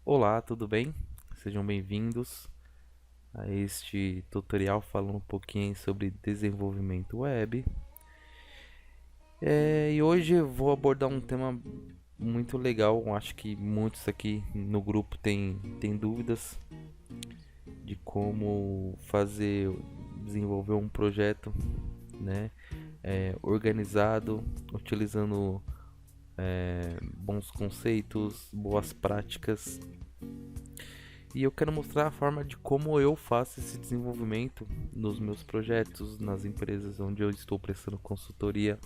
Olá, tudo bem? Sejam bem-vindos a este tutorial falando um pouquinho sobre desenvolvimento web. E hoje eu vou abordar um tema muito legal. Acho que muitos aqui no grupo têm dúvidas de como desenvolver um projeto, né? Organizado, utilizando bons conceitos, boas práticas. E eu quero mostrar a forma de como eu faço esse desenvolvimento nos meus projetos, nas empresas onde eu estou prestando consultoria.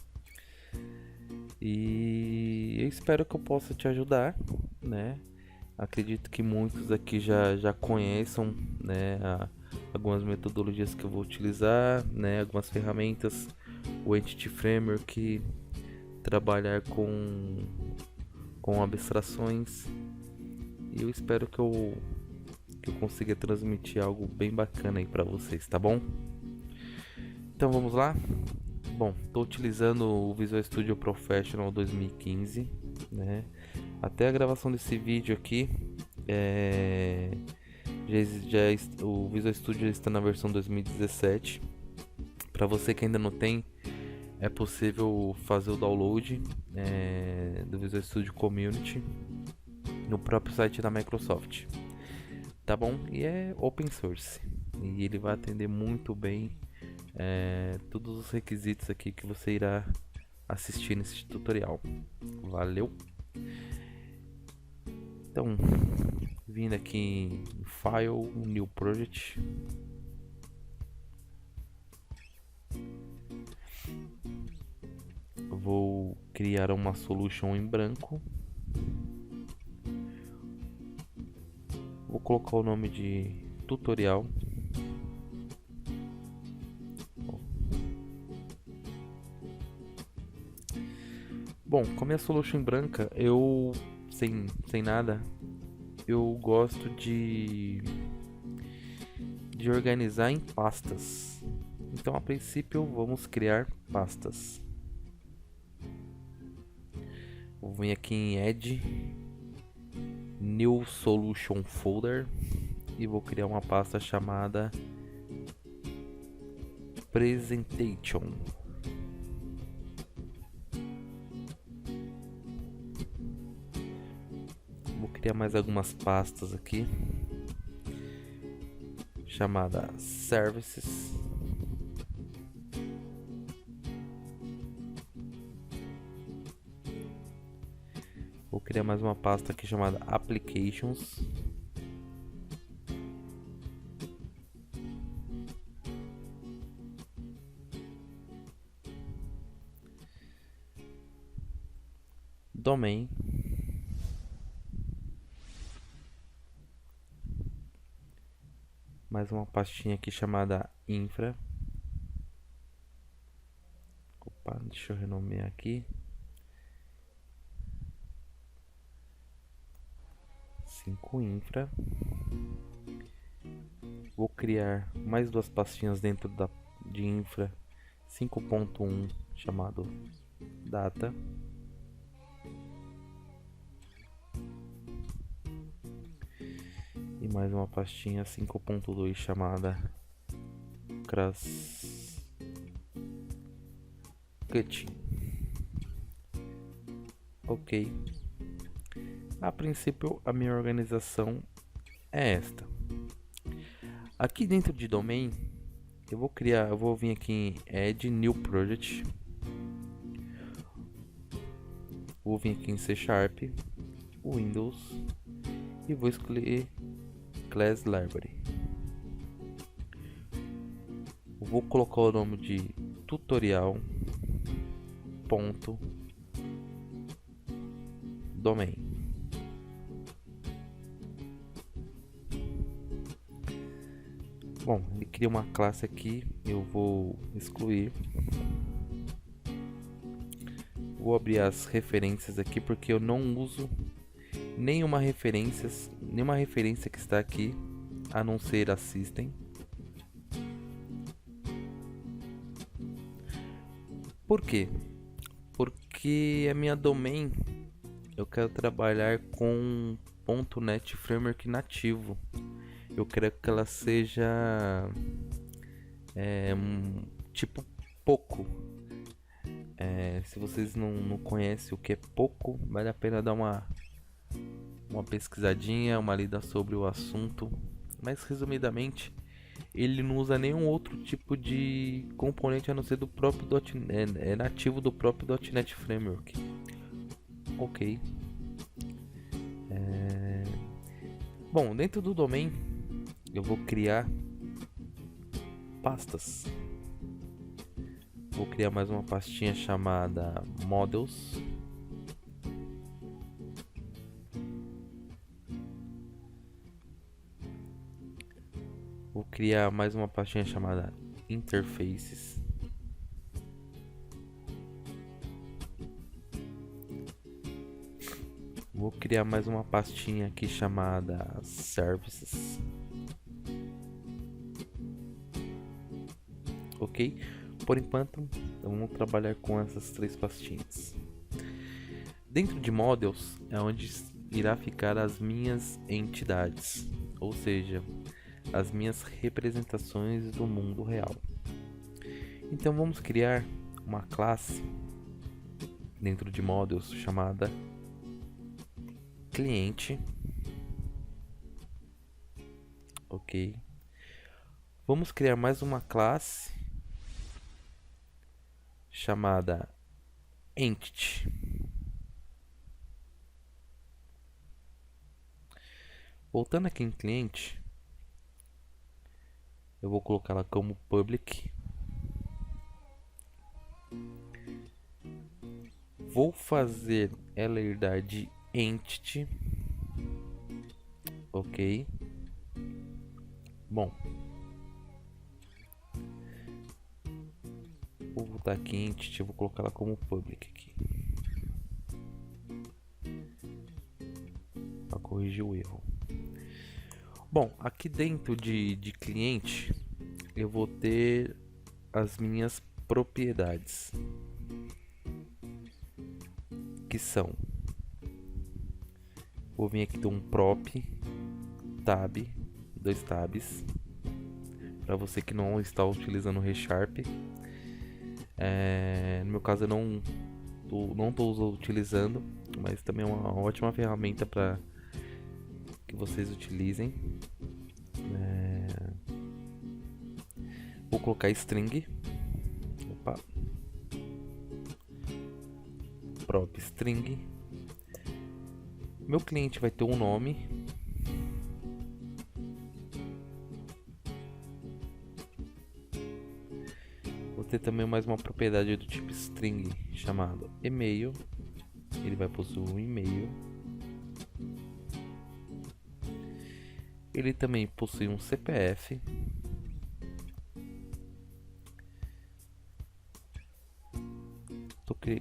E eu espero que eu possa te ajudar, né? Acredito que muitos aqui já conheçam, né, algumas metodologias que eu vou utilizar, né, algumas ferramentas, o Entity Framework, trabalhar com abstrações. E eu espero que eu consiga transmitir algo bem bacana aí para vocês, tá bom? Então vamos lá? Bom, estou utilizando o Visual Studio Professional 2015, né? Até a gravação desse vídeo aqui, o Visual Studio já está na versão 2017. Para você que ainda não tem, é possível fazer o download do Visual Studio Community no próprio site da Microsoft. Tá bom? E é open source e ele vai atender muito bem todos os requisitos aqui que você irá assistir nesse tutorial. Valeu! Então, vindo aqui em File, New Project, vou criar uma solution em branco. Vou colocar o nome de tutorial. Bom, como é a solution branca, eu sem nada, eu gosto de organizar em pastas. Então, a princípio, vamos criar pastas. Vou vir aqui em Add, New Solution Folder e vou criar uma pasta chamada Presentation. Vou criar mais algumas pastas aqui chamada Services. Vou criar mais uma pasta aqui chamada Applications. Domain. Mais uma pastinha aqui chamada Infra. Opa, deixa eu renomear aqui. 5 Infra. Vou criar mais duas pastinhas dentro de Infra 5.1 chamado Data. E mais uma pastinha 5.2 chamada Cross Cutting. Ok. A princípio a minha organização é esta. Aqui dentro de Domain eu vou vir aqui em Add New Project. Vou vir aqui em C Sharp, Windows e vou escolher Class Library. Vou colocar o nome de tutorial.domain. Bom, ele cria uma classe aqui, eu vou excluir. Vou abrir as referências aqui porque eu não uso nenhuma referência que está aqui a não ser a System. Por quê? Porque a minha domain eu quero trabalhar com .NET Framework nativo. Eu quero que ela seja tipo Poco. Se vocês não conhecem o que é Poco, vale a pena dar uma pesquisadinha, uma lida sobre o assunto. Mas resumidamente, ele não usa nenhum outro tipo de componente a não ser do próprio .NET, nativo do próprio .NET Framework. Ok. Bom, dentro do domain eu vou criar pastas. Vou criar mais uma pastinha chamada Models. Vou criar mais uma pastinha chamada Interfaces. Vou criar mais uma pastinha aqui chamada Services. Ok? Por enquanto, vamos trabalhar com essas 3 pastinhas. Dentro de Models é onde irá ficar as minhas entidades, ou seja, as minhas representações do mundo real. Então vamos criar uma classe dentro de Models chamada cliente. Ok. Vamos criar mais uma classe chamada Entity. Voltando aqui em cliente, eu vou colocá-la como public. Vou fazer ela herdar de entity. Ok. Bom, vou voltar aqui em entity, vou colocar ela como public aqui para corrigir o erro. Bom, aqui dentro de cliente eu vou ter as minhas propriedades, que são, vou vir aqui ter um prop tab, 2 tabs, para você que não está utilizando o ReSharp. No meu caso eu não estou utilizando, mas também é uma ótima ferramenta para que vocês utilizem. Vou colocar string. Opa. Prop string. Meu cliente vai ter um nome. Vou ter também mais uma propriedade do tipo string chamado e-mail. Ele vai possuir um e-mail. Ele também possui um CPF.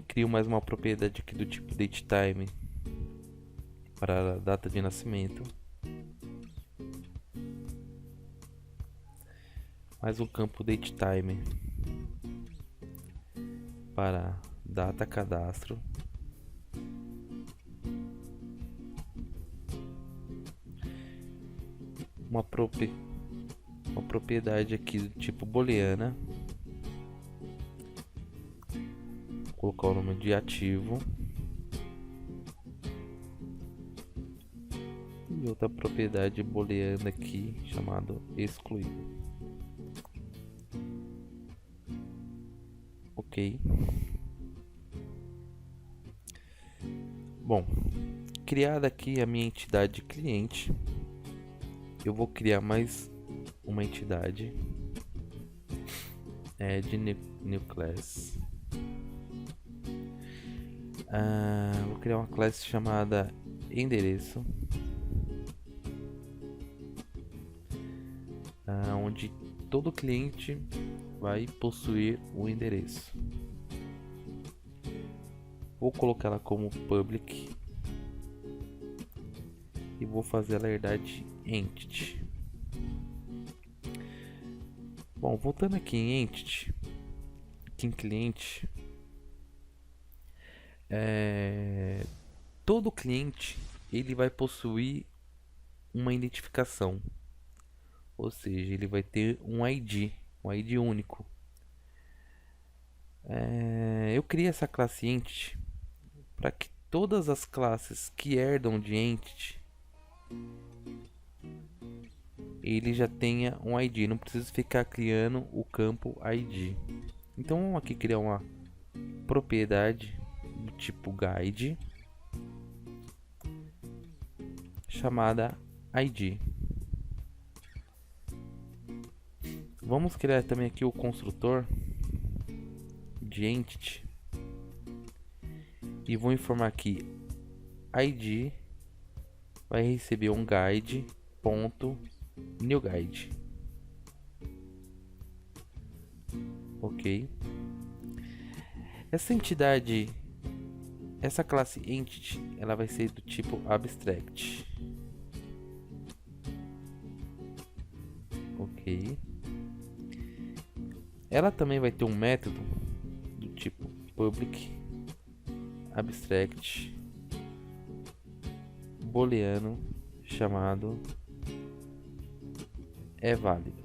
Crio mais uma propriedade aqui do tipo datetime para a data de nascimento. Mais um campo datetime para data cadastro. Uma propriedade aqui do tipo booleana. Vou colocar o nome de ativo. E outra propriedade booleana aqui chamado excluído. Ok. Bom, criada aqui a minha entidade cliente, eu vou criar mais uma entidade de new class. Vou criar uma classe chamada endereço, onde todo cliente vai possuir o endereço. Vou colocar ela como public e vou fazer ela herdar de entity. Bom, voltando aqui em entity, aqui em cliente, todo cliente ele vai possuir uma identificação, ou seja, ele vai ter um ID único. Eu criei essa classe entity para que todas as classes que herdam de entity ele já tenha um ID, não precisa ficar criando o campo ID. Então vamos aqui criar uma propriedade do tipo guide chamada ID. Vamos criar também aqui o construtor de entity e vou informar que ID vai receber um guide.newGuide. Ok. Essa classe entity, ela vai ser do tipo abstract. Ok. Ela também vai ter um método do tipo public abstract booleano chamado é válido.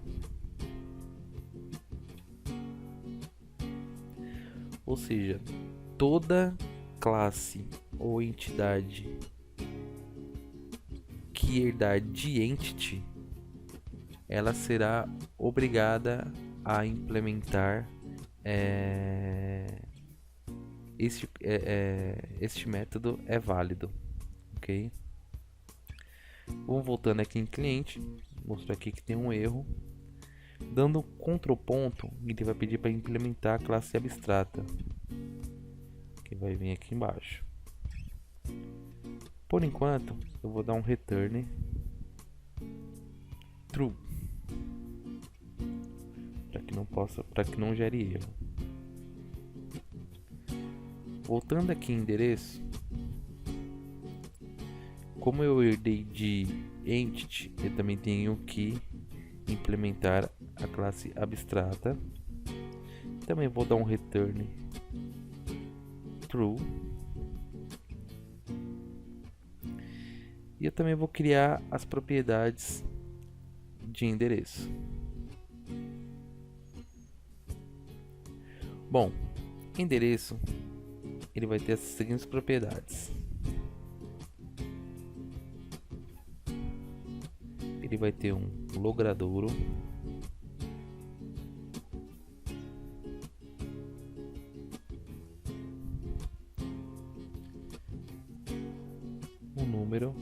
Ou seja, toda classe ou entidade que herdar de entity, ela será obrigada a implementar este método é válido, ok? Vamos voltando aqui em cliente, mostrar aqui que tem um erro. Dando Ctrl ponto, ele vai pedir para implementar a classe abstrata, que vai vir aqui embaixo. Por enquanto, eu vou dar um return true, para que não gere erro. Voltando aqui em endereço, como eu herdei de entity, eu também tenho que implementar a classe abstrata. Também vou dar um return true. E eu também vou criar as propriedades de endereço. Bom, endereço ele vai ter as seguintes propriedades. Ele vai ter um logradouro, um número,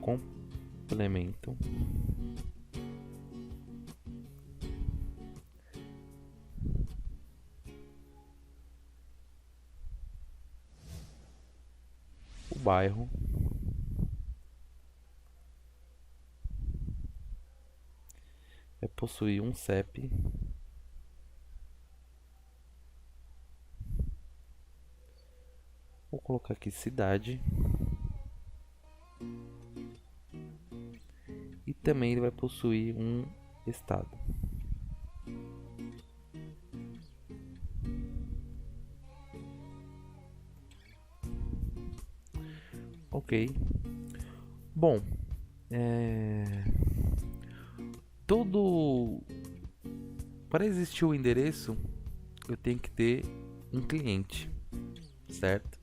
complemento, o bairro, vai possuir um CEP, vou colocar aqui cidade, e também ele vai possuir um estado. Ok. Bom, para existir o endereço, eu tenho que ter um cliente, certo?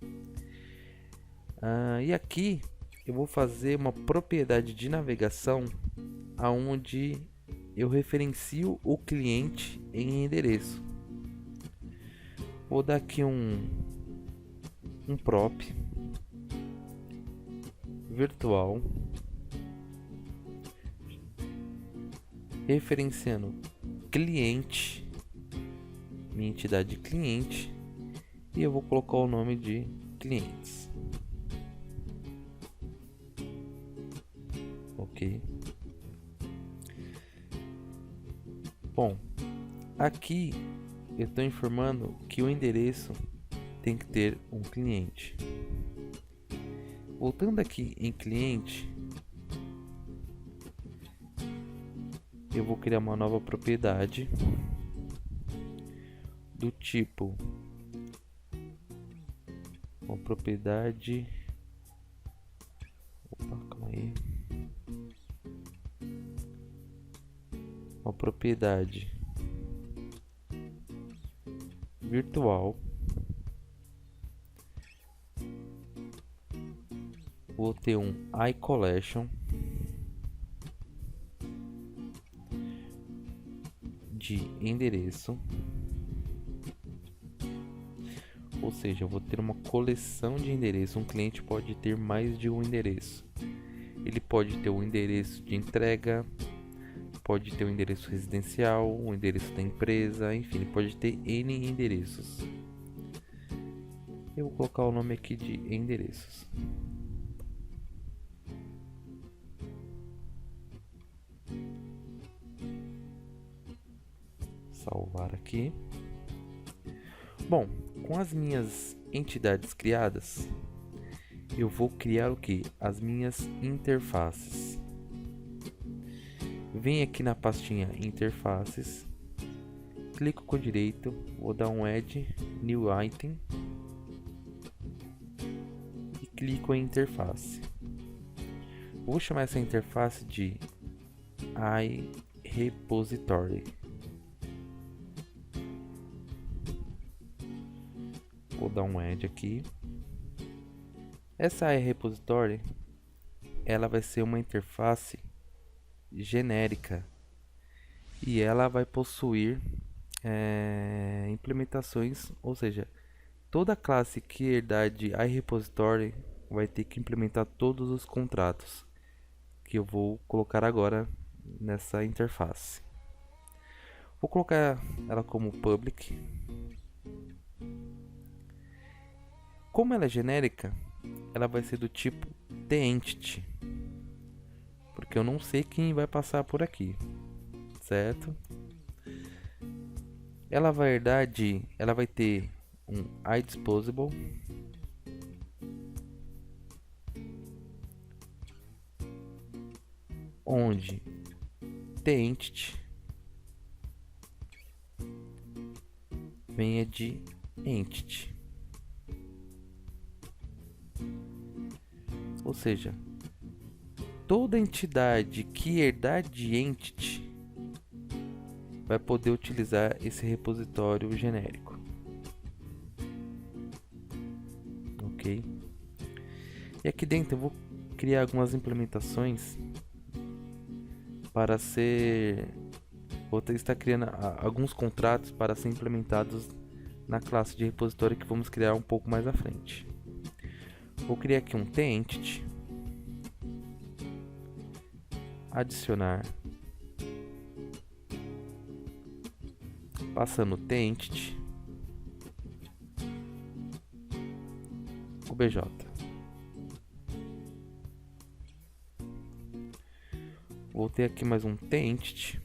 E aqui eu vou fazer uma propriedade de navegação aonde eu referencio o cliente em endereço. Vou dar aqui um prop virtual referenciando cliente, minha entidade cliente, e eu vou colocar o nome de clientes. Ok. Bom, aqui eu estou informando que o endereço tem que ter um cliente. Voltando aqui em cliente, eu vou criar uma nova propriedade do tipo uma propriedade. Opa, calma aí. Uma propriedade virtual. Vou ter um iCollection de endereço, ou seja, eu vou ter uma coleção de endereços. Um cliente pode ter mais de um endereço. Ele pode ter um endereço de entrega, pode ter um endereço residencial, um endereço da empresa, enfim, ele pode ter N endereços. Eu vou colocar o nome aqui de endereços. Salvar aqui. Bom, com as minhas entidades criadas, eu vou criar o que? As minhas interfaces. Vem aqui na pastinha interfaces, clico com o direito, vou dar um add new item e clico em interface. Vou chamar essa interface de iRepository. Vou dar um add aqui. Essa iRepository, ela vai ser uma interface genérica e ela vai possuir implementações, ou seja, toda classe que herdar de iRepository vai ter que implementar todos os contratos que eu vou colocar agora nessa interface. Vou colocar ela como public. Como ela é genérica, ela vai ser do tipo TheEntity, porque eu não sei quem vai passar por aqui, certo? Ela vai ter um iDisposable, onde TheEntity venha de entity, ou seja, toda entidade que herdar de entity vai poder utilizar esse repositório genérico. Ok? E aqui dentro eu vou criar algumas implementações para ser... Vou estar criando alguns contratos para ser implementados na classe de repositório que vamos criar um pouco mais à frente. Vou criar aqui um TheEntity, adicionar, passando TheEntity, OBJ. Vou ter aqui mais um TheEntity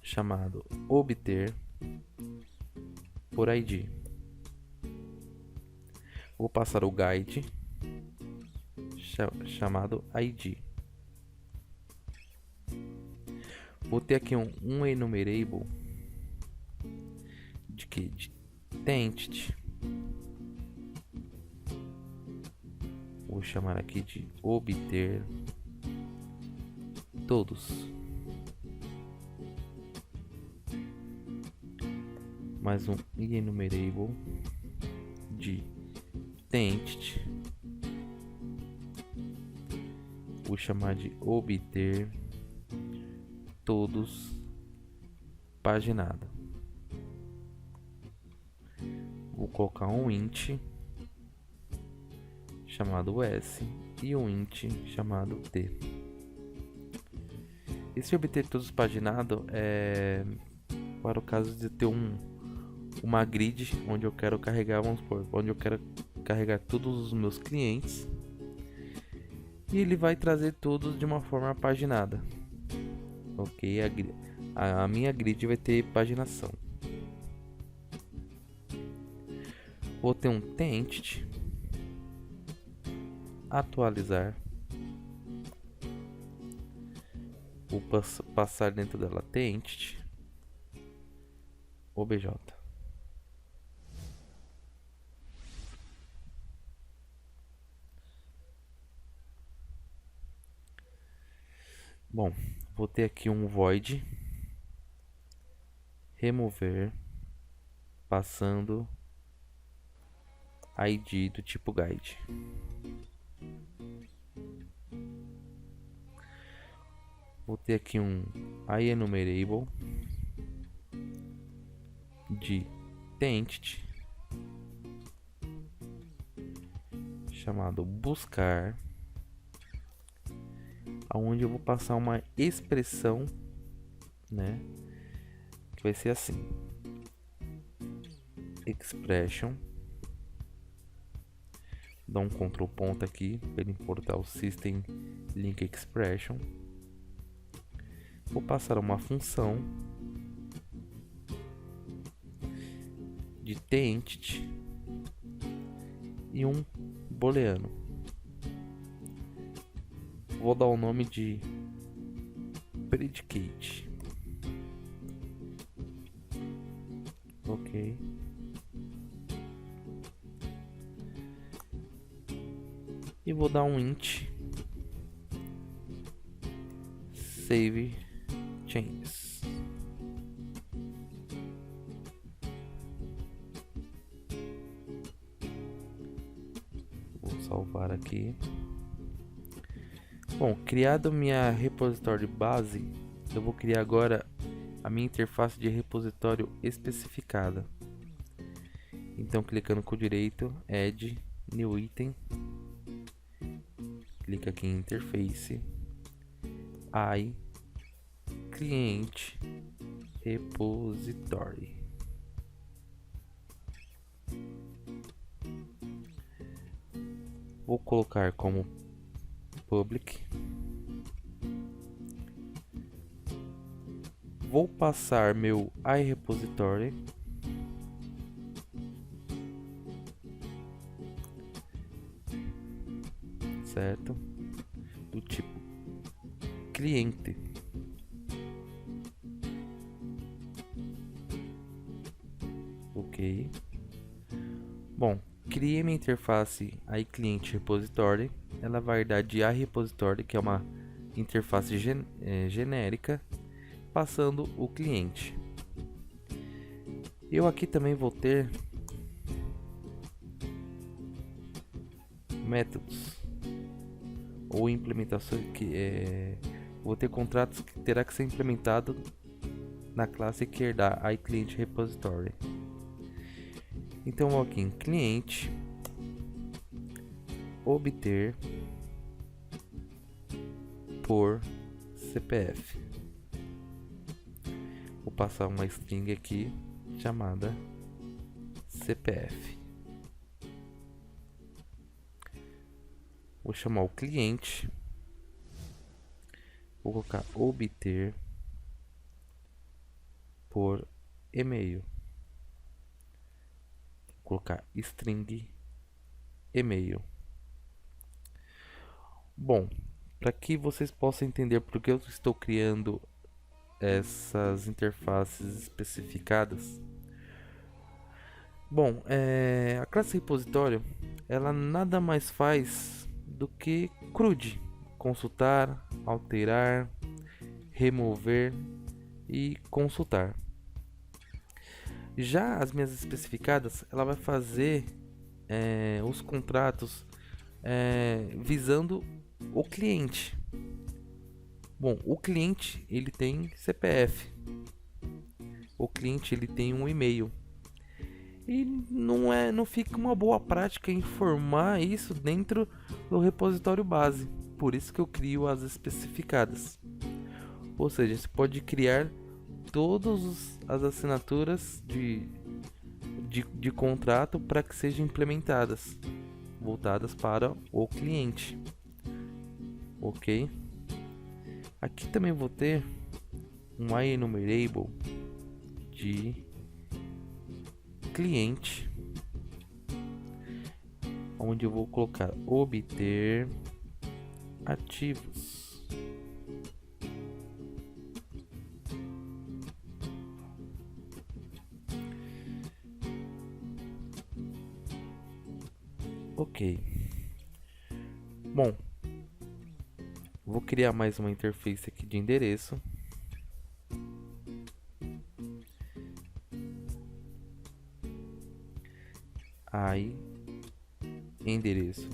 chamado obter por ID. Vou passar o guide chamado ID. Vou ter aqui um enumerable de TheEntity. Vou chamar aqui de obter todos. Mais um enumerable de TheEntity. Vou chamar de obter todos paginado. Vou colocar um int chamado s e um int chamado t. Esse obter todos paginado é para o caso de ter uma grid onde eu quero carregar, vamos supor, onde eu quero carregar todos os meus clientes, e ele vai trazer todos de uma forma paginada. Ok, a minha grid vai ter paginação. Vou ter um TheEntity, atualizar, vou passar dentro dela TheEntity, obj. Bom, vou ter aqui um void remover passando ID do tipo guide. Vou ter aqui um IEnumerable de TEntity chamado buscar, aonde eu vou passar uma expressão, né, que vai ser assim: expression, dá um Ctrl ponto aqui para ele importar o system link expression. Vou passar uma função de TEntity e um booleano. Vou dar o nome de predicate. Ok. E vou dar um int save changes. Vou salvar aqui. Bom, criado minha repositório base, eu vou criar agora a minha interface de repositório especificada. Então, clicando com o direito, add new item, clica aqui em interface, I cliente repository. Vou colocar como public. Vou passar meu iRepository certo, do tipo cliente. Ok. Bom, criei minha interface iClient Repository. Ela vai dar de iRepository, que é uma interface genérica, passando o cliente. Eu aqui também vou ter métodos ou implementações que vou ter contratos que terá que ser implementado na classe que herdar iClient Repository. Então vou aqui em cliente, obter por CPF. Vou passar uma string aqui chamada CPF. Vou chamar o cliente. Vou colocar obter por e-mail. Vou colocar string e-mail. Bom, para que vocês possam entender por que eu estou criando essas interfaces especificadas. Bom, a classe repositório, ela nada mais faz do que CRUD, consultar, alterar, remover e consultar. Já as minhas especificadas, ela vai fazer os contratos visando o cliente. Bom, o cliente ele tem CPF, o cliente ele tem um e-mail. E não fica uma boa prática informar isso dentro do repositório base. Por isso que eu crio as especificadas. Ou seja, você pode criar todas as assinaturas de contrato para que sejam implementadas, voltadas para o cliente. Ok? Aqui também vou ter um IEnumerable de cliente, onde eu vou colocar obter ativos. Ok. Bom, vou criar mais uma interface aqui de endereço. Aí, endereço,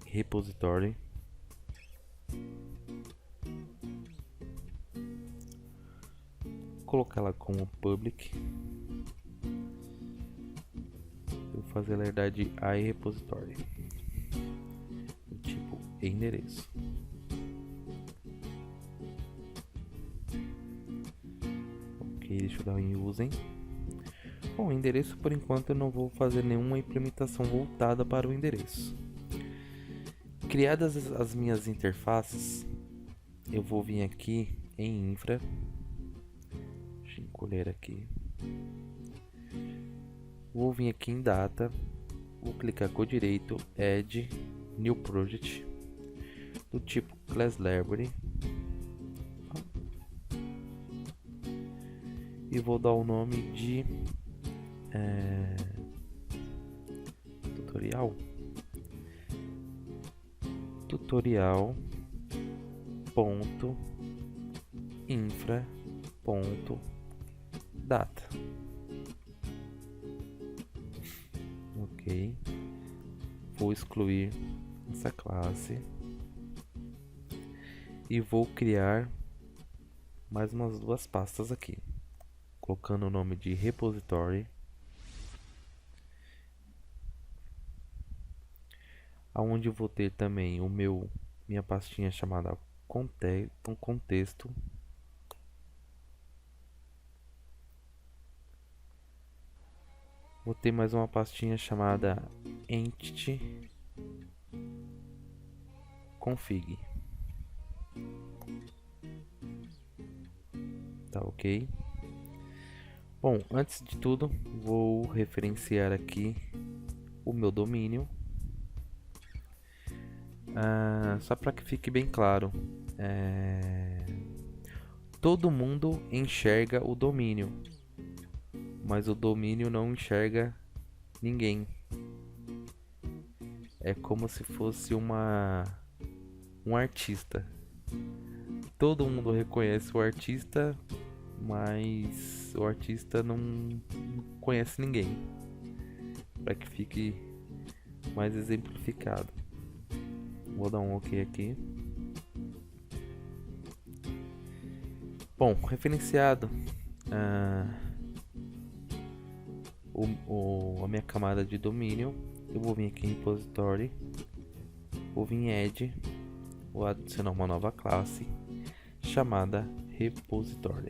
repository. Colocar ela como public. Vou fazer ela herdar de iRepository. Tipo endereço. Ok, deixa eu dar um usem. Bom, endereço por enquanto eu não vou fazer nenhuma implementação voltada para o endereço. Criadas as minhas interfaces, eu vou vir aqui em infra. Deixa eu encolher aqui. Vou vir aqui em data. Vou clicar com o direito add new project do tipo class library. E vou dar o nome de tutorial ponto infra ponto data. Ok, vou excluir essa classe e vou criar mais umas duas pastas aqui, colocando o nome de repository, aonde vou ter também minha pastinha chamada contexto. Vou ter mais uma pastinha chamada entity config. Tá ok? Bom, antes de tudo, vou referenciar aqui o meu domínio. Só para que fique bem claro, todo mundo enxerga o domínio, mas o domínio não enxerga ninguém. É como se fosse um artista. Todo mundo reconhece o artista, mas o artista não conhece ninguém. Para que fique mais exemplificado. Vou dar um OK aqui. Bom, referenciado a minha camada de domínio, eu vou vir aqui em repository, vou vir em add, vou adicionar uma nova classe chamada repository.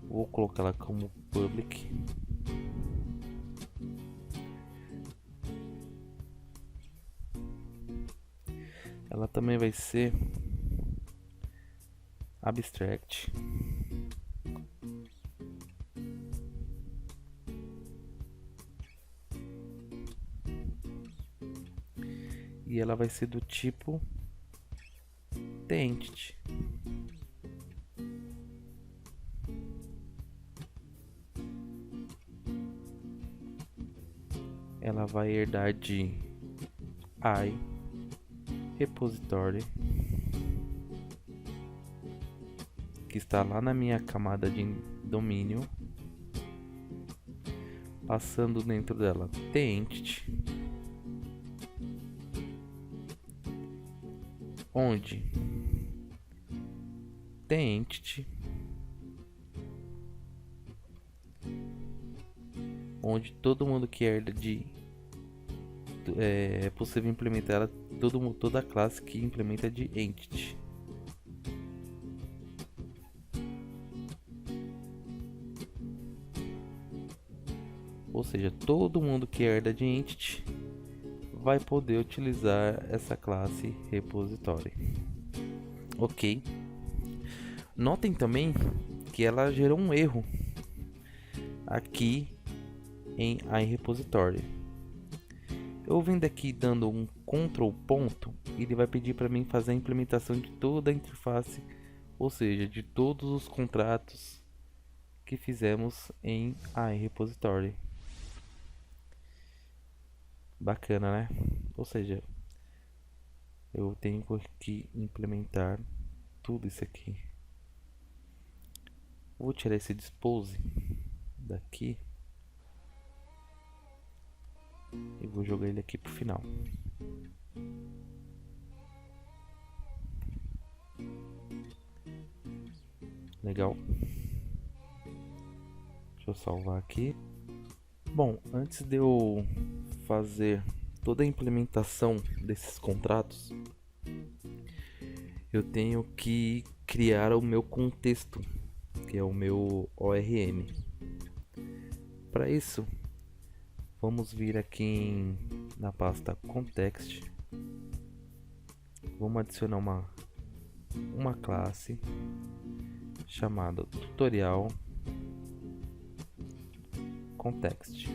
Vou colocar ela como public. Ela também vai ser abstract. E ela vai ser do tipo entity. Ela vai herdar de iRepository, que está lá na minha camada de domínio, passando dentro dela entity, onde entity, onde todo mundo que herda de é possível implementar ela, toda a classe que implementa de entity. Ou seja, todo mundo que herda de entity vai poder utilizar essa classe repository. Ok. Notem também que ela gerou um erro aqui em iRepository. Eu vindo aqui dando um Ctrl ponto, ele vai pedir para mim fazer a implementação de toda a interface ou seja, de todos os contratos que fizemos em iRepository. Bacana, né? Ou seja, eu tenho que implementar tudo isso aqui. Vou tirar esse dispose daqui e vou jogar ele aqui pro final. Legal. Deixa eu salvar aqui. Bom, antes de eu fazer toda a implementação desses contratos, eu tenho que criar o meu contexto, que é o meu ORM. Para isso, vamos vir aqui na pasta context. Vamos adicionar uma classe chamada tutorial context.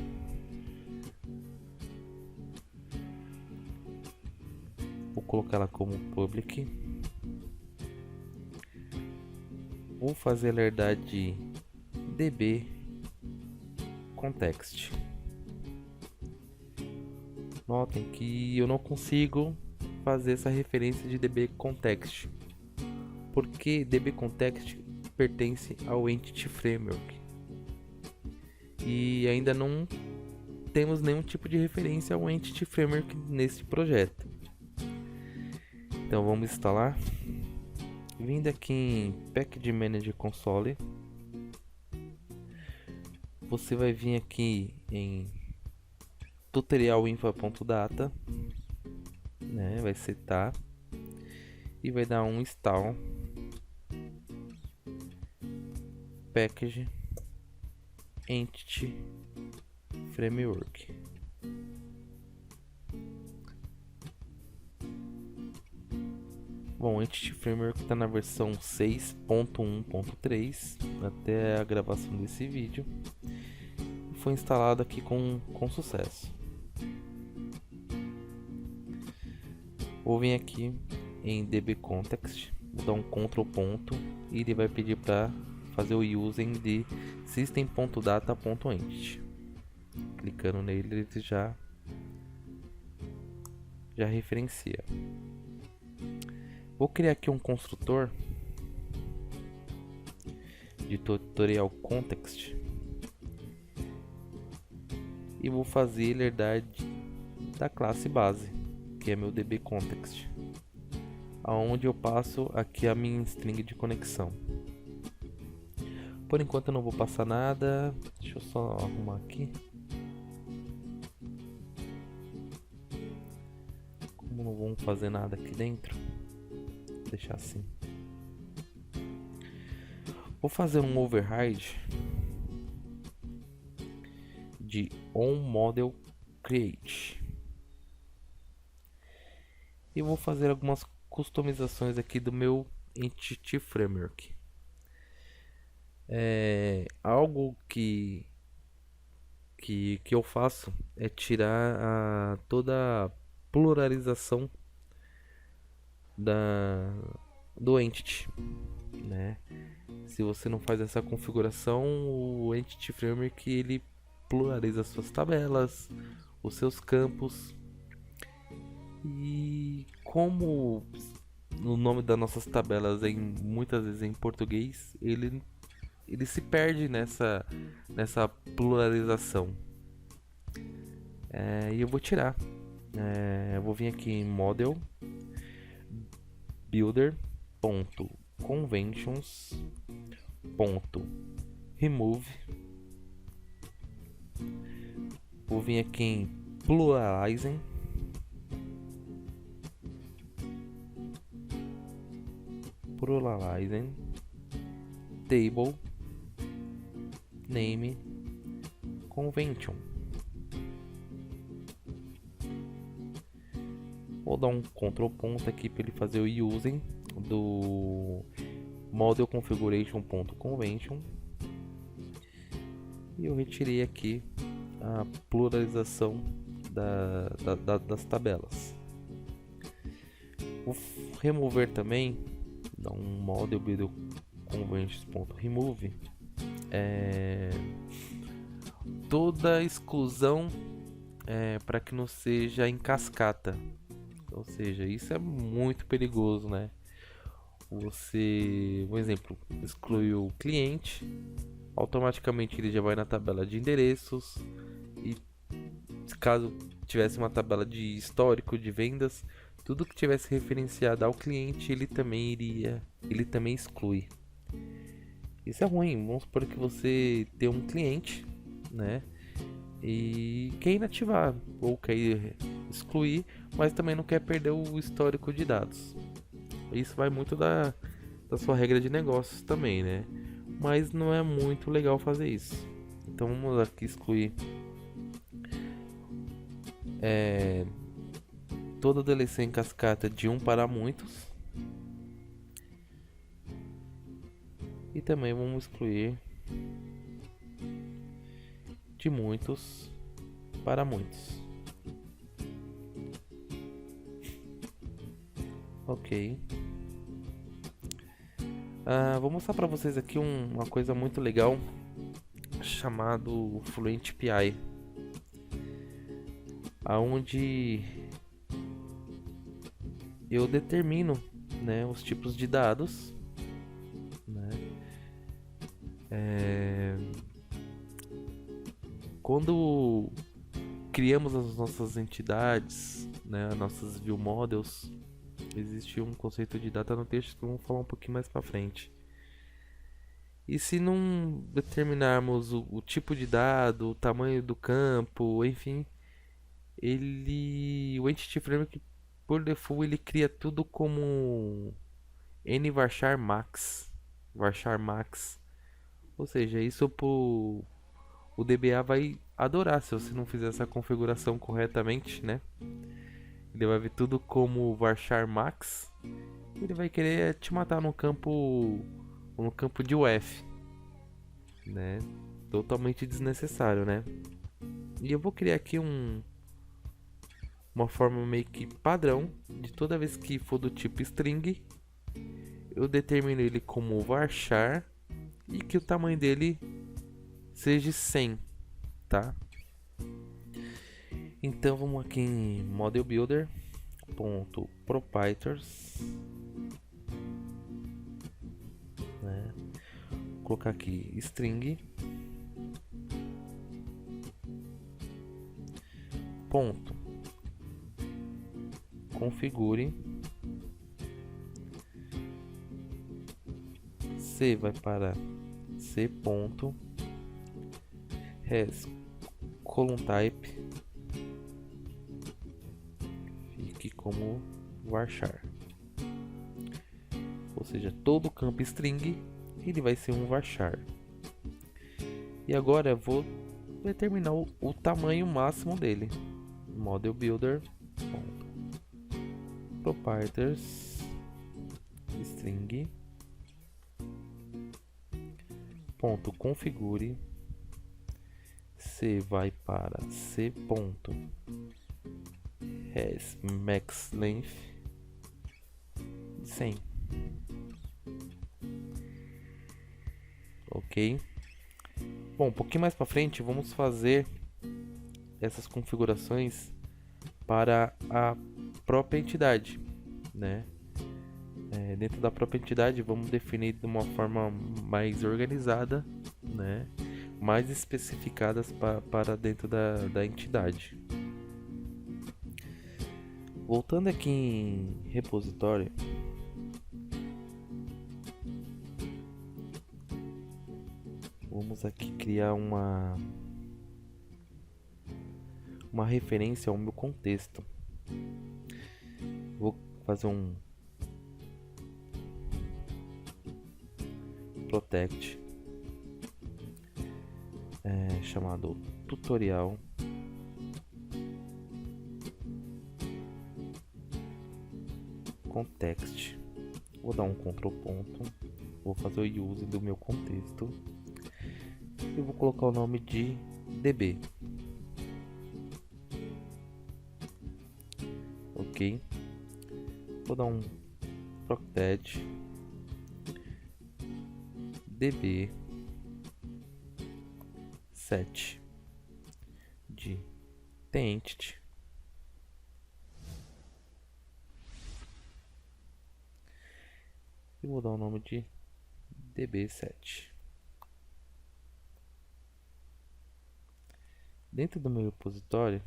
Vou colocar ela como public. Vou fazer ela herdar de db context. Notem que eu não consigo fazer essa referência de db context, porque db context pertence ao Entity Framework e ainda não temos nenhum tipo de referência ao Entity Framework neste projeto. Então vamos instalar. Vindo aqui em Package Manager Console, você vai vir aqui em tutorial info.data, né? Vai setar e vai dar um install package entity framework. Bom, o Entity Framework está na versão 6.1.3 até a gravação desse vídeo. Foi instalado aqui com sucesso. Vou vir aqui em DB Context, vou dar um Ctrl ponto e ele vai pedir para fazer o using de system.data.entity. Clicando nele, ele já referencia. Vou criar aqui um construtor de tutorial context e vou fazer ele herdar da classe base, que é meu db context, aonde eu passo aqui a minha string de conexão. Por enquanto eu não vou passar nada, deixa eu só arrumar aqui. Como não vamos fazer nada aqui dentro, vou deixar assim. Vou fazer um override de onModelCreate e vou fazer algumas customizações aqui do meu Entity Framework. Algo que eu faço é tirar toda a pluralização do Entity, né? Se você não faz essa configuração, o Entity Framework ele pluraliza as suas tabelas, os seus campos, e como o nome das nossas tabelas muitas vezes em português, ele se perde nessa pluralização. E eu vou tirar. Eu vou vir aqui em Model Builder.conventions.remove. Vou vir aqui em Pluralizing. Table Name Convention. Vou dar um Ctrl ponto aqui para ele fazer o using do model configuration.convention e eu retirei aqui a pluralização das tabelas. Vou remover também dar um model builder conventions.remove, toda exclusão para que não seja em cascata. Ou seja, isso é muito perigoso, né? Você, um exemplo, excluiu o cliente, automaticamente ele já vai na tabela de endereços, e caso tivesse uma tabela de histórico de vendas, tudo que tivesse referenciado ao cliente, ele também exclui. Isso é ruim. Vamos supor que você tem um cliente, né, e quer inativar ou quer excluir, mas também não quer perder o histórico de dados. Isso vai muito da sua regra de negócios também, né? Mas não é muito legal fazer isso. Então vamos aqui excluir toda DLC em cascata de 1 para muitos. E também vamos excluir de muitos para muitos. Ok. Vou mostrar para vocês aqui uma coisa muito legal chamado Fluent API, aonde eu determino, né, os tipos de dados, né? Quando criamos as nossas entidades, né, as nossas view models, existe um conceito de data annotation que eu vou falar um pouquinho mais para frente. E se não determinarmos o tipo de dado, o tamanho do campo, enfim, o Entity Framework por default ele cria tudo como nvarchar max, varchar max. Ou seja, isso o DBA vai adorar se você não fizer essa configuração corretamente, né? Ele vai ver tudo como varchar max. Ele vai querer te matar no campo de UF, né? Totalmente desnecessário, né? E eu vou criar aqui uma forma meio que padrão de toda vez que for do tipo string, eu determino ele como varchar e que o tamanho dele seja 100, tá? Então vamos aqui em model builder .proprietors, né? Vou colocar aqui string ponto configure, C vai para C ponto res column type fique como varchar, ou seja, todo campo string ele vai ser um varchar. E agora eu vou determinar o tamanho máximo dele. Model builder proprietors string ponto configure, C vai para C ponto res max length 100. Ok. Bom, um pouquinho mais para frente vamos fazer essas configurações para a própria entidade, né? Dentro da própria entidade vamos definir de uma forma mais organizada, né? Mais especificadas para dentro da entidade. Voltando aqui em repositório, vamos aqui criar uma referência ao meu contexto. Vou fazer um protect chamado tutorial context. Vou dar um Ctrl ponto, vou fazer o use do meu contexto e vou colocar o nome de db. Ok, vou dar um procted db7 de TheEntity e vou dar o nome de db7. Dentro do meu repositório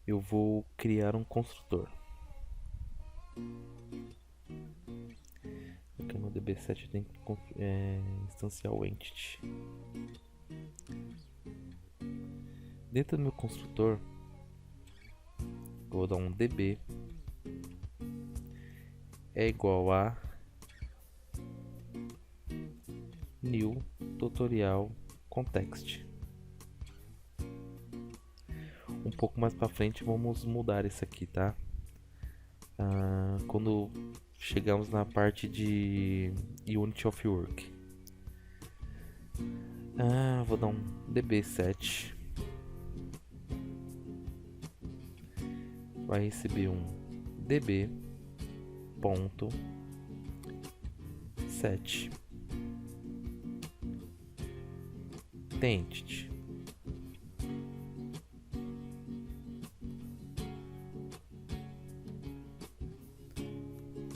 eu vou criar um construtor. Aqui no db7 tem que instanciar o entity. Dentro do meu construtor eu vou dar um db é igual a new tutorial context. Um pouco mais para frente vamos mudar isso aqui, tá? Quando chegamos na parte de Unity of Work, vou dar um db7, vai receber um db.set TheEntity.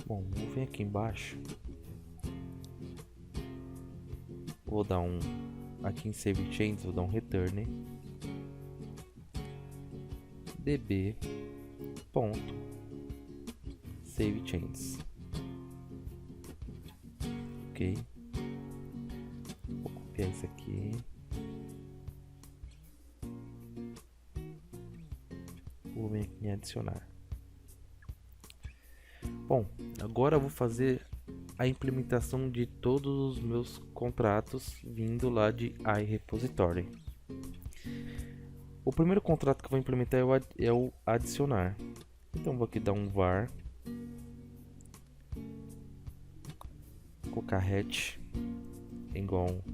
Bom, vou vir aqui embaixo, vou dar um aqui em Save Chains, vou dar um return db.savechains. Ok, vou copiar isso aqui, vou vir aqui em adicionar. Bom, agora eu vou fazer a implementação de todos os meus contratos vindo lá de iRepository. O primeiro contrato que eu vou implementar é o adicionar. Então vou aqui dar um var, colocar hat igual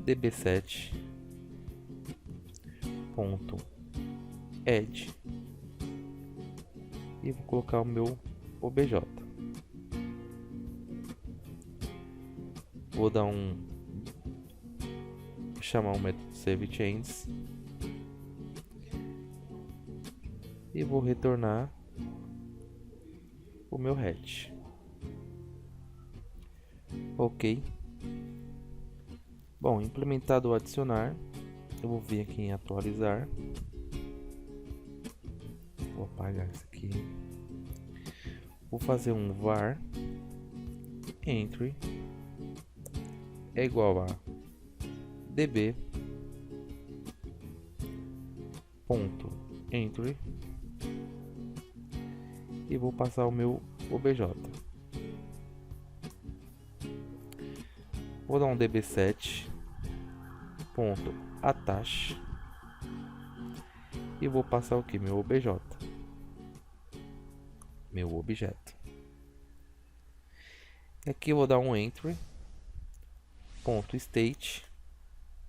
db7 ponto add e vou colocar o meu obj. Vou dar chamar o método SaveChains e vou retornar o meu hat. Ok. Bom, implementado o adicionar, eu vou vir aqui em atualizar. Vou apagar isso aqui. Vou fazer um var entry é igual a db ponto entry e vou passar o meu obj. Vou dar um db7 ponto attach e vou passar o que? Meu obj, meu objeto. Aqui eu vou dar um entry ponto state,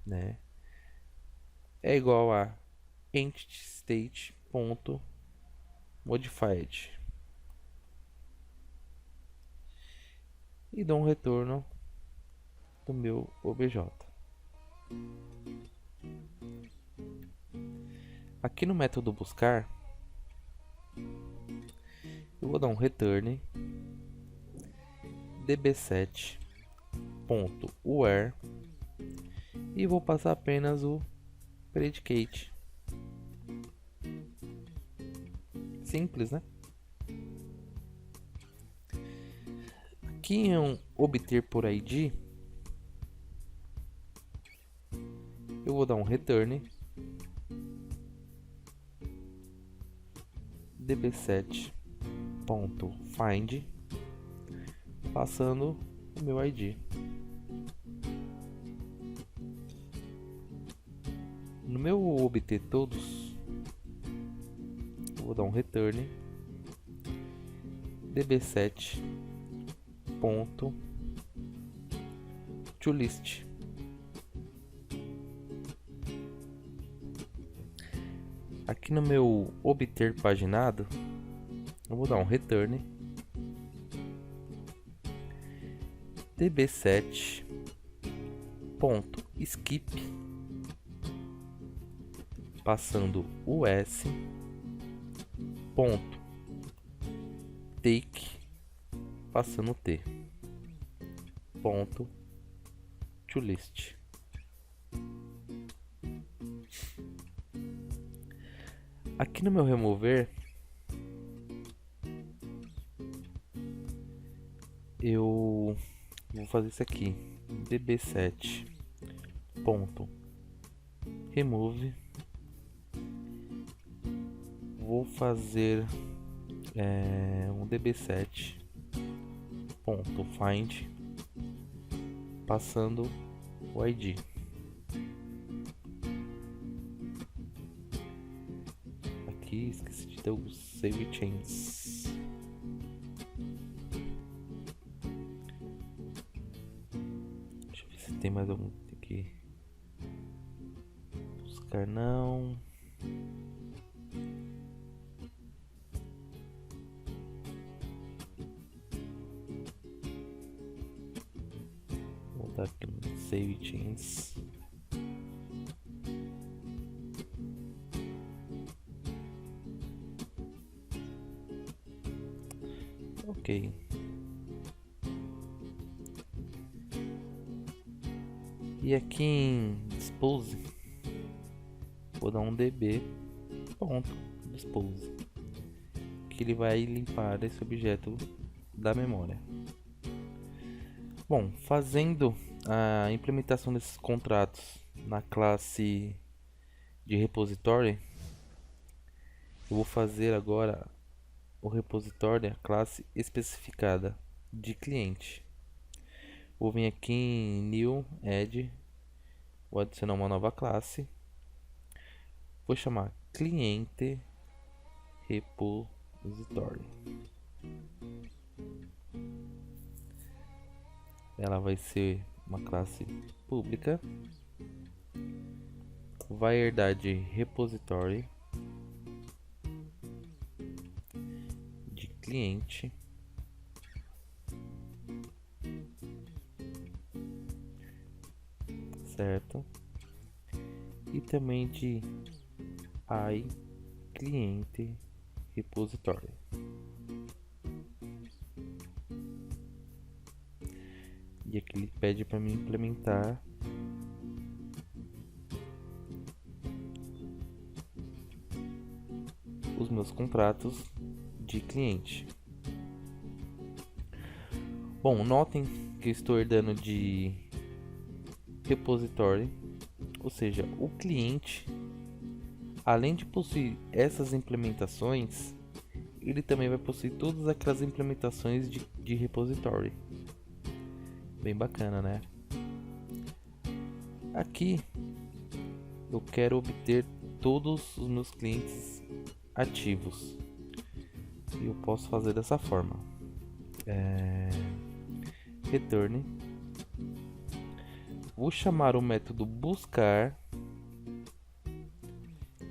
né, é igual a entity state ponto modified e dou um retorno do meu obj. Aqui no método buscar eu vou dar um return db7 ponto where e vou passar apenas o predicate. Simples, né? Aqui em obter por ID eu vou dar um return db7 ponto find passando o meu ID. No meu obter todos eu vou dar um return db7 ponto toList. Aqui no meu obter paginado eu vou dar um return db7 ponto skip, passando o s, ponto take, passando o t, ponto to list. Aqui no meu remover, eu vou fazer isso aqui, db7 ponto remove, vou fazer um db7 ponto find, passando o id. Aqui esqueci de ter o save change. Deixa eu ver se tem mais algum aqui. Buscar não. Vou dar aqui um save change. Ok. E aqui em dispose, vou dar um db ponto dispose, que ele vai limpar esse objeto da memória. Bom, fazendo a implementação desses contratos na classe de repositório, eu vou fazer agora o repositório, a classe especificada de cliente. Vou vir aqui em New, Add, vou adicionar uma nova classe, vou chamar cliente repository. Ela vai ser uma classe pública, vai herdar de repository de cliente, certo? E também de iCliente repository. E aqui ele pede para mim implementar os meus contratos de cliente. Bom, notem que eu estou herdando de repository, ou seja, o cliente, além de possuir essas implementações, ele também vai possuir todas aquelas implementações de repository. Bem bacana, né? Aqui eu quero obter todos os meus clientes ativos e eu posso fazer dessa forma: return, vou chamar o método buscar,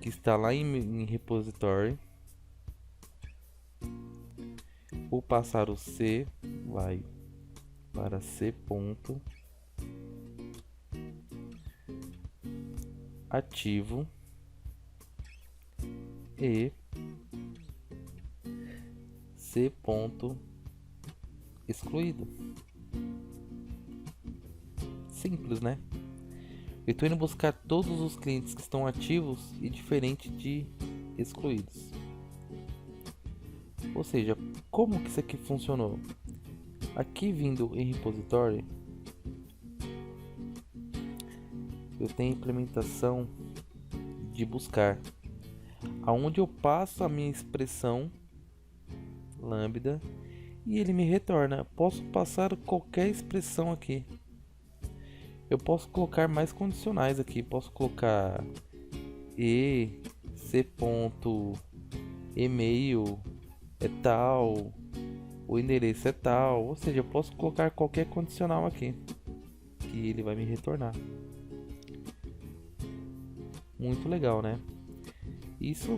que está lá em repository, vou passar o C, vai para C ponto ativo e C ponto excluído. Simples, né? Eu estou indo buscar todos os clientes que estão ativos e diferente de excluídos. Ou seja, como que isso aqui funcionou? Aqui vindo em repository, eu tenho a implementação de buscar, aonde eu passo a minha expressão lambda e ele me retorna. Posso passar qualquer expressão aqui. Eu posso colocar mais condicionais aqui. Posso colocar c ponto e-mail é tal, o endereço é tal, ou seja, eu posso colocar qualquer condicional aqui que ele vai me retornar. Muito legal, né? Isso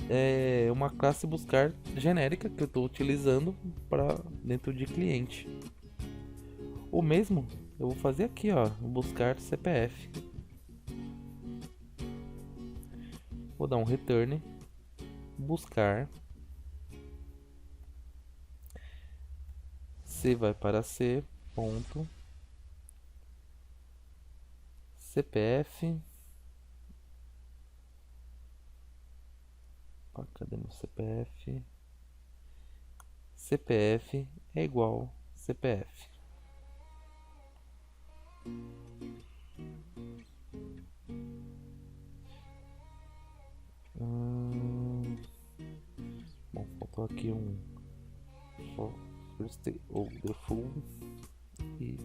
é uma classe buscar genérica que eu estou utilizando para dentro de cliente. O mesmo eu vou fazer aqui, ó, buscar CPF. Vou dar um return, buscar. C vai para C, ponto. CPF. Ó, cadê meu CPF? CPF é igual CPF. Bom, faltou aqui um first order full e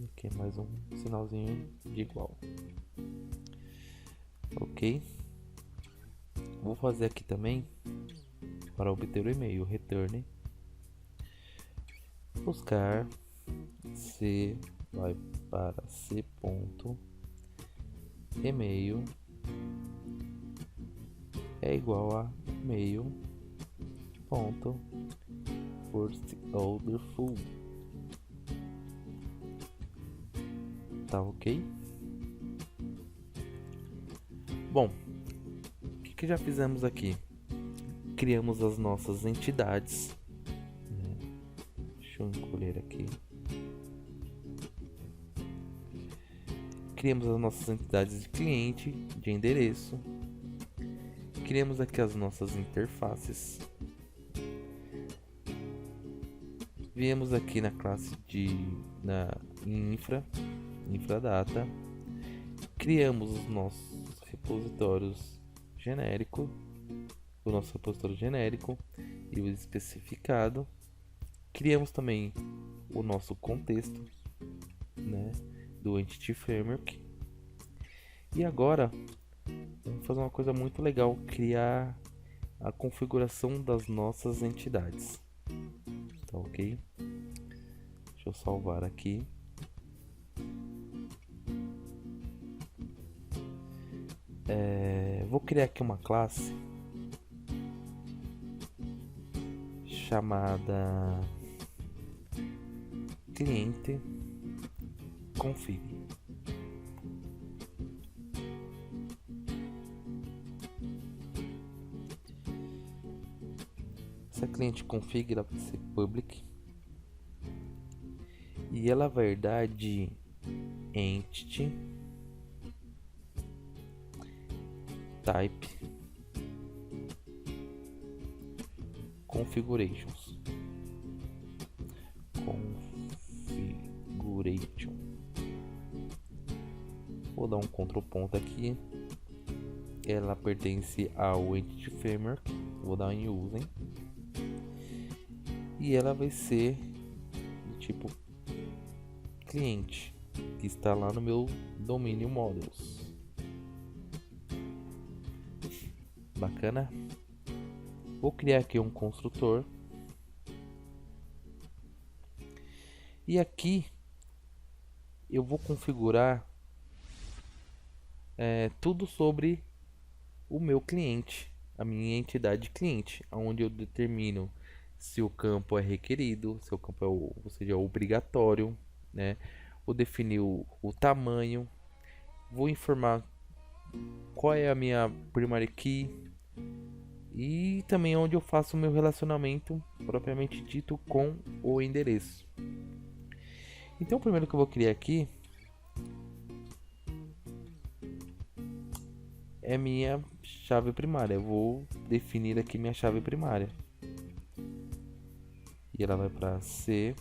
aqui mais um sinalzinho de igual. Ok. Vou fazer aqui também para obter o e-mail, return, buscar, C vai para C ponto, e-mail é igual a e-mail ponto first order full. Tá ok? Bom, o que já fizemos aqui? Criamos as nossas entidades, né? Deixa eu encolher aqui. Criamos as nossas entidades de cliente, de endereço. Criamos aqui as nossas interfaces. Viemos aqui na classe infradata. Criamos os nossos repositórios genéricos, o nosso repositório genérico e o especificado. Criamos também o nosso contexto, né, do Entity Framework. E agora vamos fazer uma coisa muito legal, criar a configuração das nossas entidades. Tá ok? Deixa eu salvar aqui. Vou criar aqui uma classe chamada cliente config. Essa cliente config ela vai ser public e ela vai dar de entity type configuration. Vou dar um Ctrl ponto aqui. Ela pertence ao Entity Framework. Vou dar em usem. E ela vai ser do tipo cliente, que está lá no meu domínio models. Bacana. Vou criar aqui um construtor. E aqui eu vou configurar tudo sobre o meu cliente, a minha entidade cliente, onde eu determino se o campo é requerido, se o campo é ou seja, obrigatório, né? Vou definir o tamanho, vou informar qual é a minha primary key e também onde eu faço o meu relacionamento propriamente dito com o endereço. Então, o primeiro que eu vou criar aqui é minha chave primária. Eu vou definir aqui minha chave primária. E ela vai para C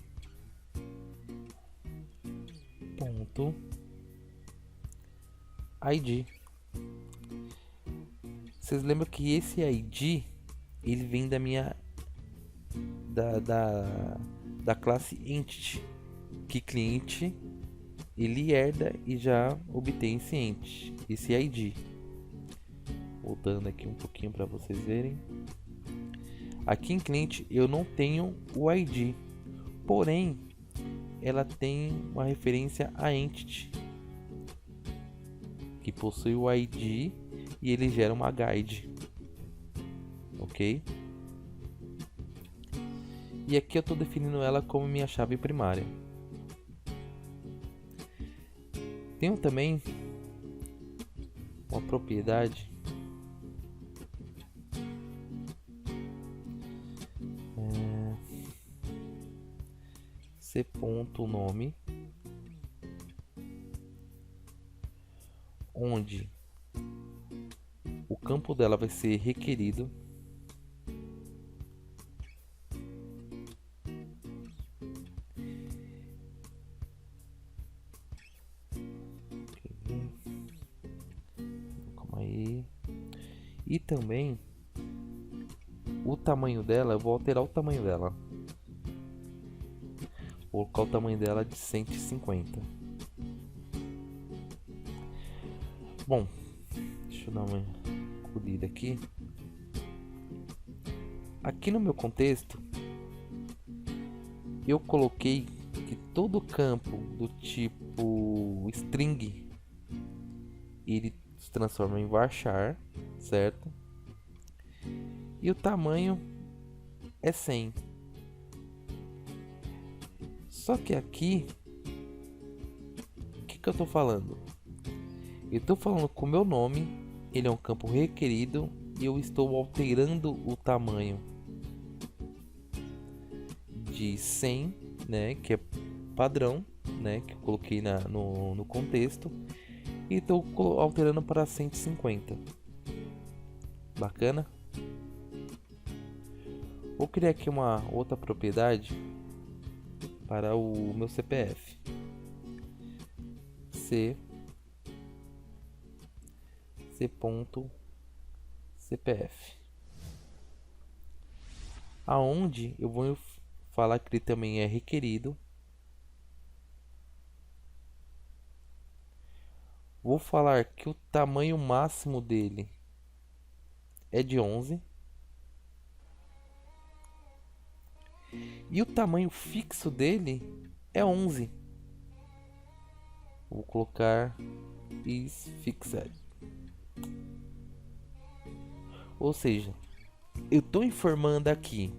ponto ID. Vocês lembram que esse ID ele vem da minha da classe entity, que cliente ele herda e já obtém esse ID. Voltando aqui um pouquinho para vocês verem. Aqui em cliente eu não tenho o ID, porém ela tem uma referência a entity que possui o ID e ele gera uma guide, ok? E aqui eu estou definindo ela como minha chave primária. Tenho também uma propriedade c.nome, onde o campo dela vai ser requerido e também o tamanho dela. Eu vou alterar o tamanho dela, vou colocar o tamanho dela de 150. Bom, deixa eu dar uma colhida aqui. Aqui no meu contexto, eu coloquei que todo campo do tipo string ele se transforma em varchar, certo? E o tamanho é 100. Só que aqui, o que eu estou falando? Eu estou falando com o meu nome, ele é um campo requerido e eu estou alterando o tamanho de 100, né, que é padrão, né, que eu coloquei no contexto, e estou alterando para 150. Bacana? Vou criar aqui uma outra propriedade para o meu CPF. C.CPF, aonde eu vou falar que ele também é requerido. Vou falar que o tamanho máximo dele é de 11 e o tamanho fixo dele é 11. Vou colocar is fixed. Ou seja, eu estou informando aqui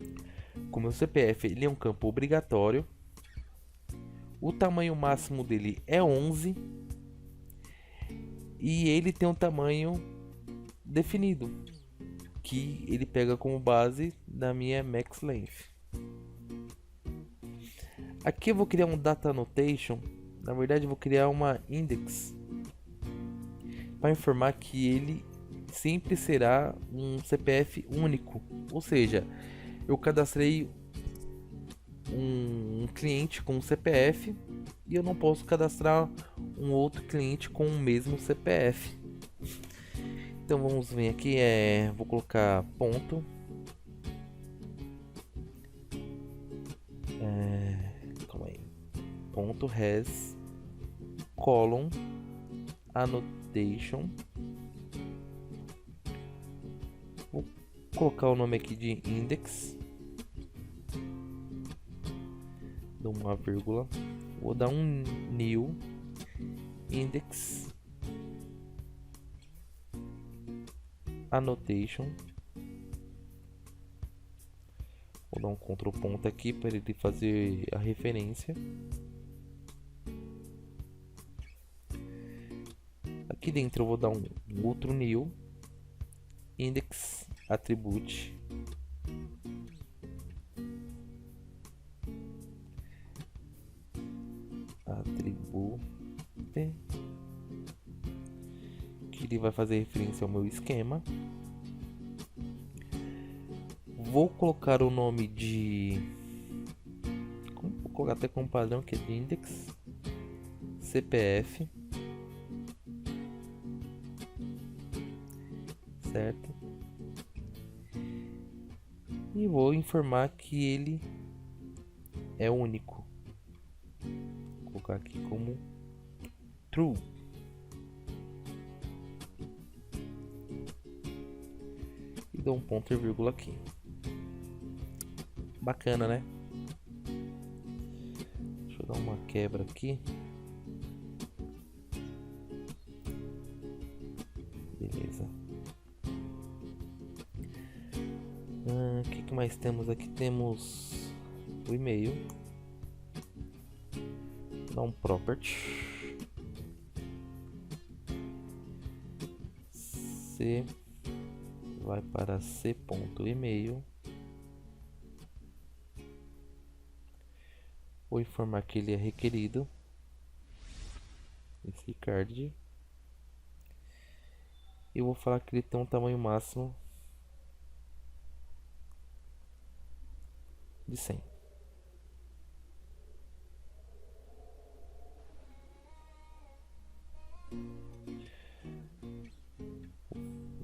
que o meu CPF ele é um campo obrigatório, o tamanho máximo dele é 11 e ele tem um tamanho definido que ele pega como base da minha max length. Aqui eu vou criar um data annotation, na verdade eu vou criar uma index para informar que ele sempre será um CPF único, ou seja, eu cadastrei um cliente com um CPF e eu não posso cadastrar um outro cliente com o mesmo CPF. Então vamos ver aqui, vou colocar ponto calma aí, ponto res colon annotation. Vou colocar o nome aqui de index, dou uma vírgula, vou dar um new index annotation, vou dar um Ctrl ponto aqui para ele fazer a referência. Aqui dentro eu vou dar um outro new index attribute que ele vai fazer referência ao meu esquema. Vou colocar o nome de, vou colocar até como padrão que é de index CPF, certo? E vou informar que ele é único. Vou colocar aqui como true. E dou um ponto e vírgula aqui. Bacana, né? Deixa eu dar uma quebra aqui. Beleza. O que que mais temos aqui? Temos o e-mail. Dá um property. C vai para c.email. Vou informar que ele é requerido. Esse card. E vou falar que ele tem um tamanho máximo de 100.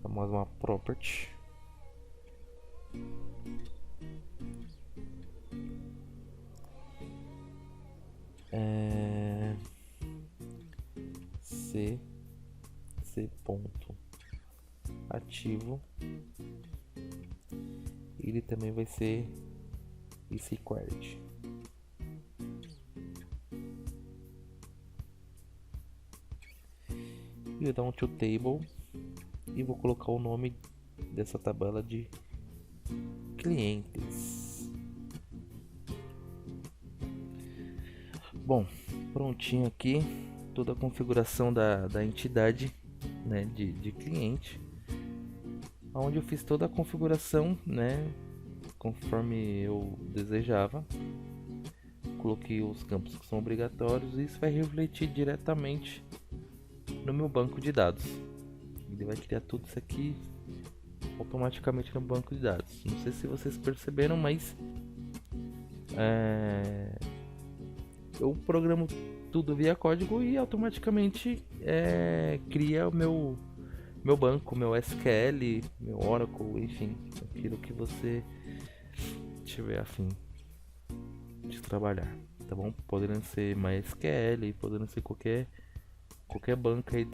Damos uma property. C ponto ativo. Ele também vai ser esse query. E eu dar um to table e vou colocar o nome dessa tabela de clientes. Bom, prontinho aqui toda a configuração da entidade, né, de cliente, onde eu fiz toda a configuração, né, conforme eu desejava. Coloquei os campos que são obrigatórios e isso vai refletir diretamente no meu banco de dados. Ele vai criar tudo isso aqui automaticamente no banco de dados. Não sei se vocês perceberam, mas eu programo tudo via código e automaticamente cria o meu banco, meu SQL, meu Oracle, enfim, aquilo que você tiver a fim de trabalhar, tá bom? Podendo ser MySQL, podendo ser qualquer banco aí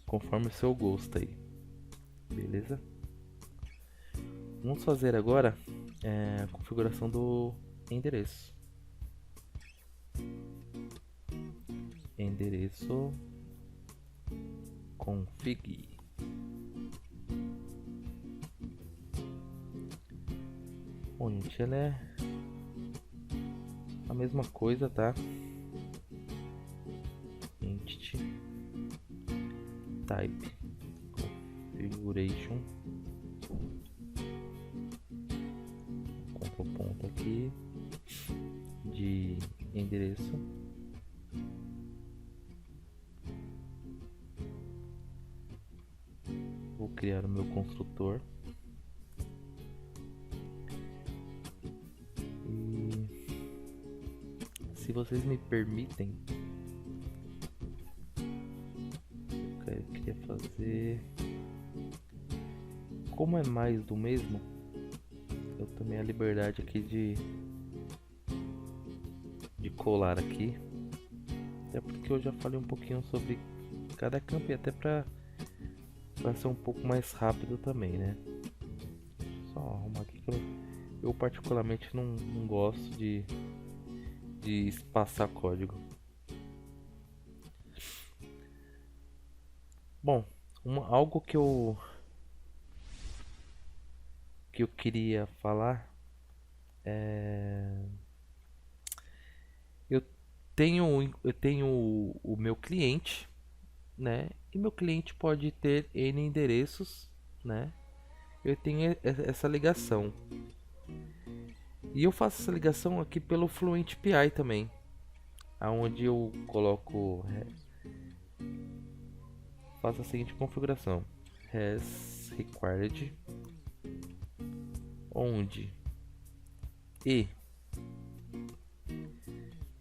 conforme o seu gosto aí, beleza? Vamos fazer agora a configuração do endereço. Endereço config. Bom, gente, ela é a mesma coisa, tá? Entity type configuration. Compro ponto aqui de endereço. Vou criar o meu construtor. E se vocês me permitem, eu queria fazer, como é mais do mesmo, eu tomei a liberdade aqui de colar aqui, até porque eu já falei um pouquinho sobre cada campo e até para ser um pouco mais rápido também, né? Só arrumar aqui que eu particularmente não gosto de espaçar código. Bom, algo que eu queria falar eu tenho o meu cliente, né? E meu cliente pode ter N endereços, né? Eu tenho essa ligação. E eu faço essa ligação aqui pelo Fluent API também, aonde eu coloco, faço a seguinte configuração: has required, onde e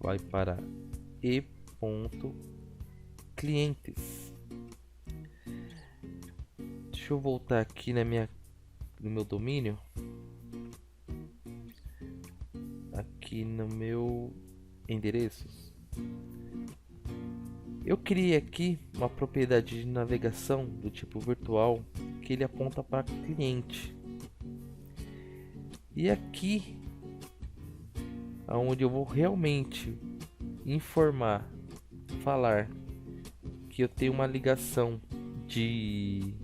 vai para e.clientes. Deixa eu voltar aqui no meu domínio, aqui no meu endereços. Eu criei aqui uma propriedade de navegação do tipo virtual que ele aponta para cliente. E aqui aonde eu vou realmente informar, falar que eu tenho uma ligação de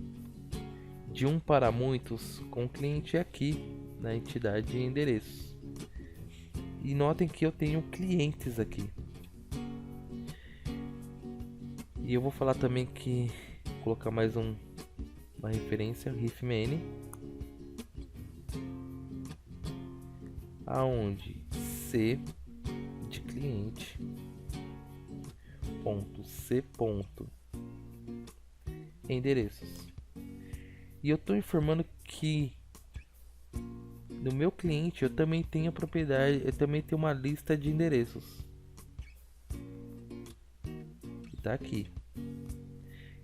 de um para muitos com o cliente aqui na entidade de endereços. E notem que eu tenho clientes aqui. E eu vou falar também que vou colocar mais uma referência, rifman, aonde C de cliente ponto C ponto endereços. E eu estou informando que no meu cliente eu também tenho a propriedade, eu também tenho uma lista de endereços que está aqui.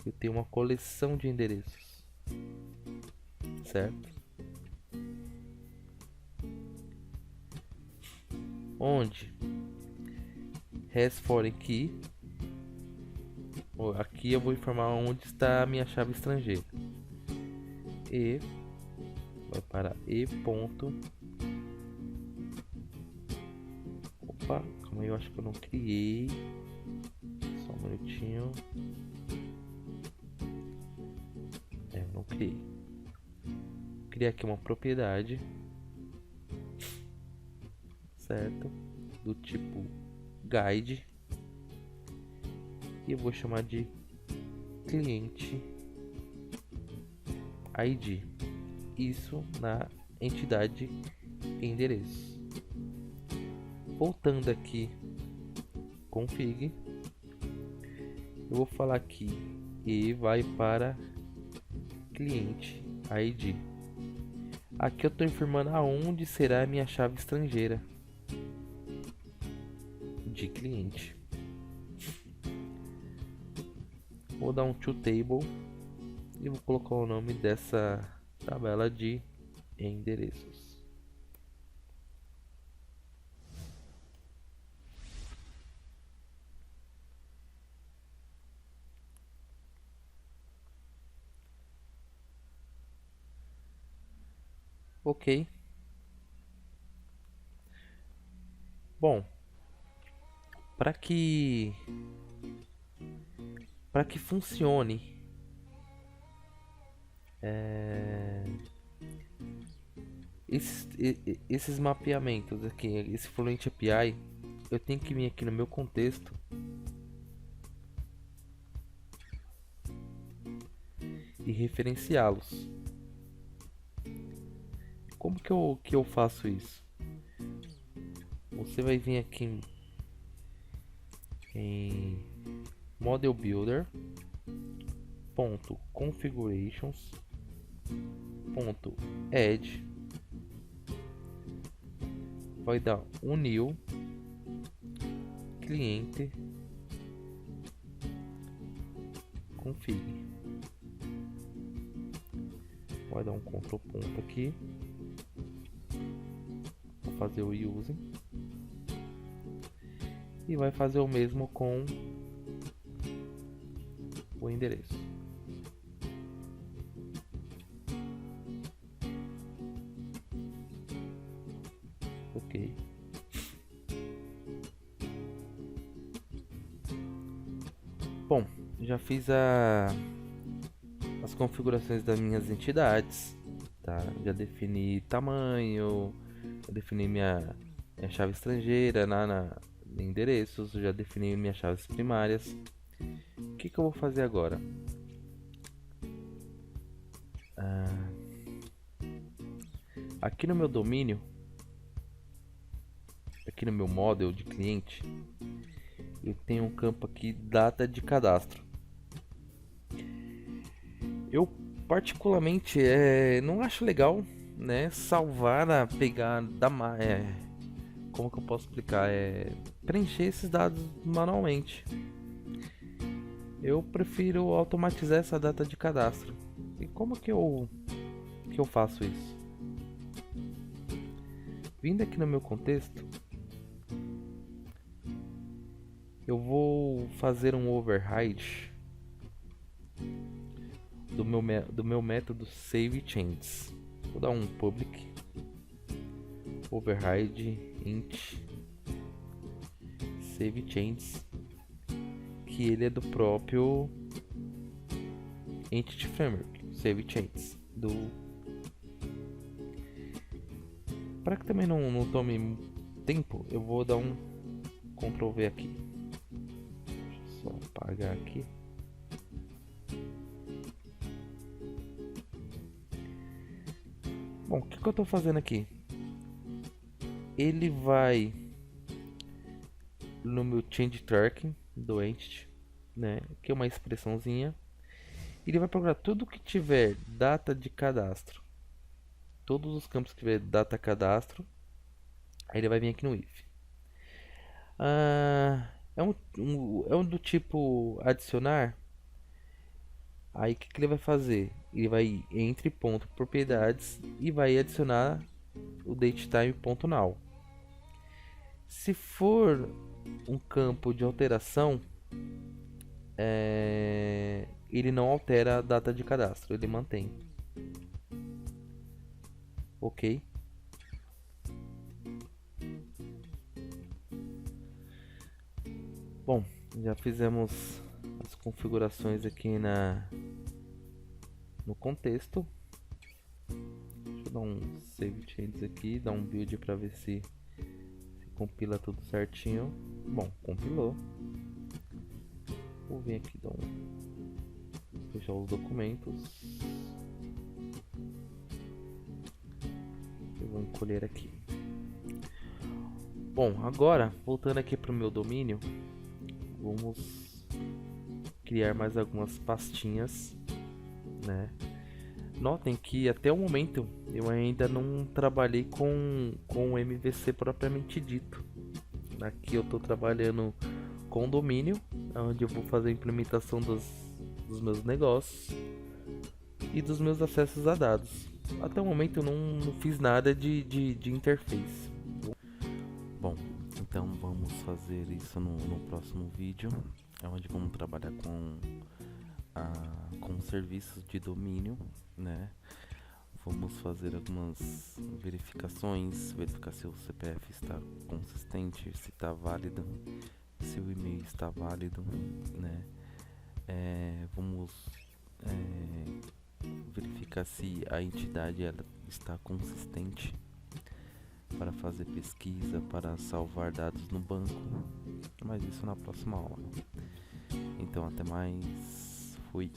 Eu tenho uma coleção de endereços, certo? Onde has foreign key, aqui eu vou informar onde está a minha chave estrangeira, e vai para e ponto. Opa, calma aí, eu acho que eu não criei. Só um minutinho. Eu não criei. Criei aqui uma propriedade, certo? Do tipo guide. E eu vou chamar de cliente ID. Isso na entidade endereço. Voltando aqui, config, eu vou falar aqui e vai para cliente ID. Aqui eu estou informando aonde será a minha chave estrangeira de cliente. Vou dar um toTable e vou colocar o nome dessa tabela de endereços. Ok. Bom, para que funcione esses mapeamentos aqui, esse Fluent API, eu tenho que vir aqui no meu contexto e referenciá-los. Como que eu faço isso? Você vai vir aqui em Model Builder .configurations .add, vai dar um new cliente config, vai dar um Ctrl ponto aqui, vou fazer o using e vai fazer o mesmo com o endereço. Ok. Bom, já fiz as configurações das minhas entidades, tá? Já defini tamanho, já defini minha chave estrangeira na endereços, já defini minhas chaves primárias. O que eu vou fazer agora? Aqui no meu domínio, aqui no meu model de cliente, eu tenho um campo aqui, data de cadastro. Eu particularmente não acho legal, né, salvar, pegar como que eu posso explicar, preencher esses dados manualmente. Eu prefiro automatizar essa data de cadastro. E como que eu faço isso? Vindo aqui no meu contexto, eu vou fazer um override do meu método SaveChanges. Vou dar um public override int SaveChanges, que ele é do próprio Entity Framework SaveChanges. do... Para que também não tome tempo, eu vou dar um Ctrl V aqui. Deixa eu só apagar aqui. Bom, o que eu estou fazendo aqui? Ele vai no meu change tracking do entity, né? Que é uma expressãozinha. Ele vai procurar tudo que tiver data de cadastro, todos os campos que tiver data cadastro. Aí ele vai vir aqui no if. É um do tipo adicionar. Aí o que ele vai fazer? Ele vai ir entre ponto propriedades e vai adicionar o datetime ponto now. Se for um campo de alteração, ele não altera a data de cadastro, ele mantém. Ok? Bom, já fizemos as configurações aqui no contexto. Deixa eu dar um save changes aqui, dar um build para ver se compila tudo certinho. Bom, compilou. Vou vir aqui dar fechar os documentos. Eu vou encolher aqui. Bom, agora voltando aqui para o meu domínio, vamos criar mais algumas pastinhas, né? Notem que até o momento eu ainda não trabalhei com o MVC propriamente dito. Aqui eu estou trabalhando com domínio, onde eu vou fazer a implementação dos meus negócios e dos meus acessos a dados. Até o momento eu não fiz nada de interface. Bom, então vamos fazer isso no próximo vídeo, onde vamos trabalhar com serviços de domínio, né? Vamos fazer algumas verificações, verificar se o CPF está consistente, se está válido, se o e-mail está válido, né? Vamos verificar se a entidade ela está consistente para fazer pesquisa, para salvar dados no banco, mas isso na próxima aula. Então até mais, fui.